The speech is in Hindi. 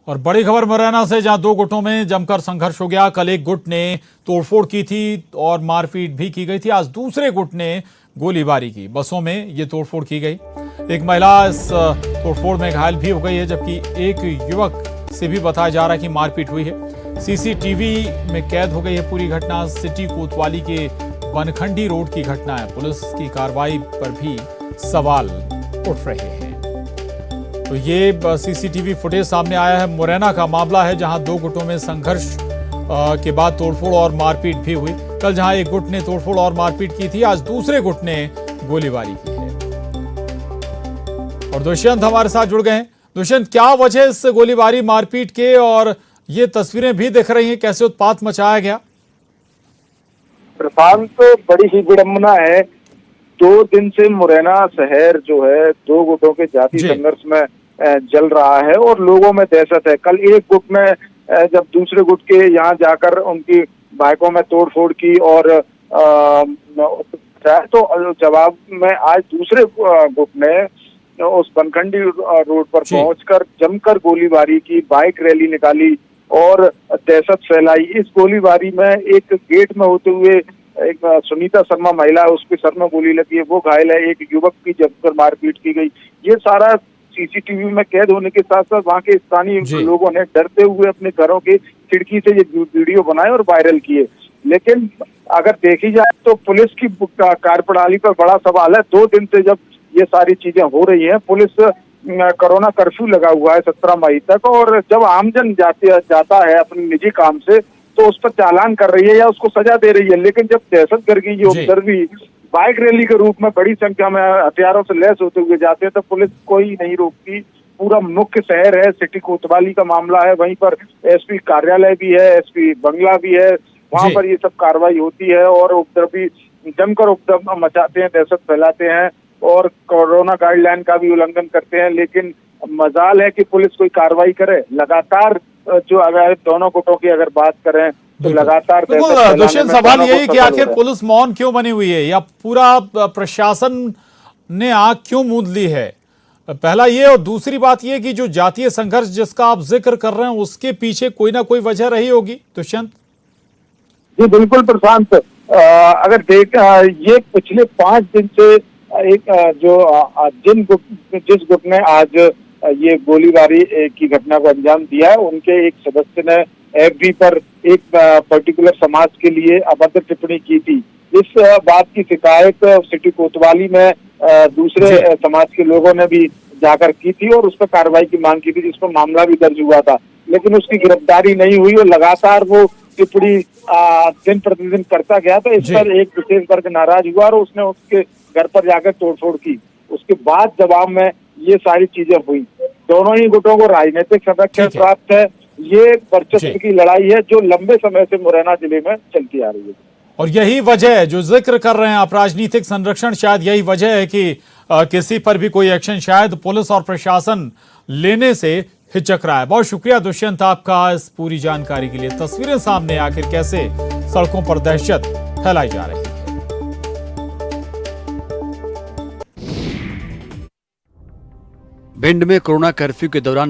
और बड़ी खबर मुरैना से, जहां दो गुटों में जमकर संघर्ष हो गया। कल एक गुट ने तोड़फोड़ की थी और मारपीट भी की गई थी। आज दूसरे गुट ने गोलीबारी की। बसों में ये तोड़फोड़ की गई। एक महिला इस तोड़फोड़ में घायल भी हो गई है, जबकि एक युवक से भी बताया जा रहा है कि मारपीट हुई है। सीसीटीवी में कैद हो गई है पूरी घटना। सिटी कोतवाली के बनखंडी रोड की घटना है। पुलिस की कार्रवाई पर भी सवाल उठ रहे हैं। तो ये सीसीटीवी फुटेज सामने आया है। मुरैना का मामला है, जहां दो गुटों में संघर्ष के बाद तोड़फोड़ और मारपीट भी हुई। कल जहां एक गुट ने तोड़फोड़ और मारपीट की थी, आज दूसरे गुट ने गोलीबारी की है। और दुष्यंत हमारे साथ जुड़ गए हैं। दुष्यंत, क्या वजह इस गोलीबारी मारपीट के, और ये तस्वीरें भी दिख रही हैं, कैसे उत्पात मचाया गया? प्रशांत, बड़ी ही विडंबना है। 2 दिन से मुरैना शहर जो है दो गुटों के जाति संघर्ष में जल रहा है और लोगों में दहशत है। कल एक गुट ने जब दूसरे गुट के यहाँ जाकर उनकी बाइकों में तोड़फोड़ की और तो जवाब में आज दूसरे गुट ने उस बनखंडी रोड पर पहुंचकर जमकर गोलीबारी की, बाइक रैली निकाली और दहशत फैलाई। इस गोलीबारी में एक गेट में होते हुए एक सुनीता शर्मा महिला है, उसके सर में गोली लगी है, वो घायल है। एक युवक की जमकर मारपीट की गई। ये सारा सीसीटीवी में कैद होने के साथ साथ वहाँ के स्थानीय लोगों ने डरते हुए अपने घरों की खिड़की से ये वीडियो बनाए और वायरल किए। लेकिन अगर देखी जाए तो पुलिस की कार्यप्रणाली पर बड़ा सवाल है। 2 दिन से जब ये सारी चीजें हो रही हैं, पुलिस कोरोना कर्फ्यू लगा हुआ है 17 मई तक, और जब आमजन जाता है अपने निजी काम से तो उस पर चालान कर रही है या उसको सजा दे रही है। लेकिन जब दहशतगर्दी ये उपद्रवी बाइक रैली के रूप में बड़ी संख्या में हथियारों से लैस होते हुए जाते हैं तो पुलिस कोई नहीं रोकती। पूरा मुख्य शहर है, सिटी कोतवाली का मामला है, वहीं पर एसपी कार्यालय भी है, एसपी बंगला भी है, वहां पर ये सब कार्रवाई होती है और उपद्रवी जमकर उपद्रव मचाते हैं, दहशत फैलाते हैं और कोरोना गाइडलाइन का भी उल्लंघन करते हैं। लेकिन मजाल है कि पुलिस कोई कार्रवाई करे। लगातार जो अगर दोनों गुटों की अगर बात करें तो लगातार दुष्यंत, सवाल यही कि आखिर पुलिस मौन क्यों बनी हुई है, या पूरा प्रशासन ने आंख क्यों मूंद ली है? पहला ये, और दूसरी बात ये कि जो जातीय संघर्ष जिसका आप जिक्र कर रहे हैं, उसके पीछे कोई ना कोई वजह रही होगी दुष्यंत? जी बिल्कुल प्रशांत, अगर ये पिछले 5 दिन से एक जिस गुट ने आज ये गोलीबारी की घटना को अंजाम दिया है, उनके एक सदस्य ने एफबी पर एक पर्टिकुलर समाज के लिए अभद्र टिप्पणी की थी। इस बात की शिकायत सिटी कोतवाली में दूसरे समाज के लोगों ने भी जाकर की थी और उस पर कार्रवाई की मांग की थी, जिस पर मामला भी दर्ज हुआ था। लेकिन उसकी गिरफ्तारी नहीं हुई और लगातार वो टिप्पणी दिन प्रतिदिन करता गया। तो इस पर एक विशेष वर्ग नाराज हुआ और उसने उसके घर पर जाकर तोड़फोड़ की। उसके बाद जवाब में ये सारी चीजें हुई। दोनों ही गुटों को राजनीतिक संरक्षण प्राप्त है। ये वर्चस्व की लड़ाई है जो लंबे समय से मुरैना जिले में चलती आ रही है। और यही वजह है जो जिक्र कर रहे हैं आप, राजनीतिक संरक्षण, शायद यही वजह है कि किसी पर भी कोई एक्शन शायद पुलिस और प्रशासन लेने से हिचक रहा है। बहुत शुक्रिया दुष्यंत आपका इस पूरी जानकारी के लिए। तस्वीरें सामने आखिर कैसे सड़कों पर दहशत फैलाई जा रही है। भिंड में कोरोना कर्फ्यू के दौरान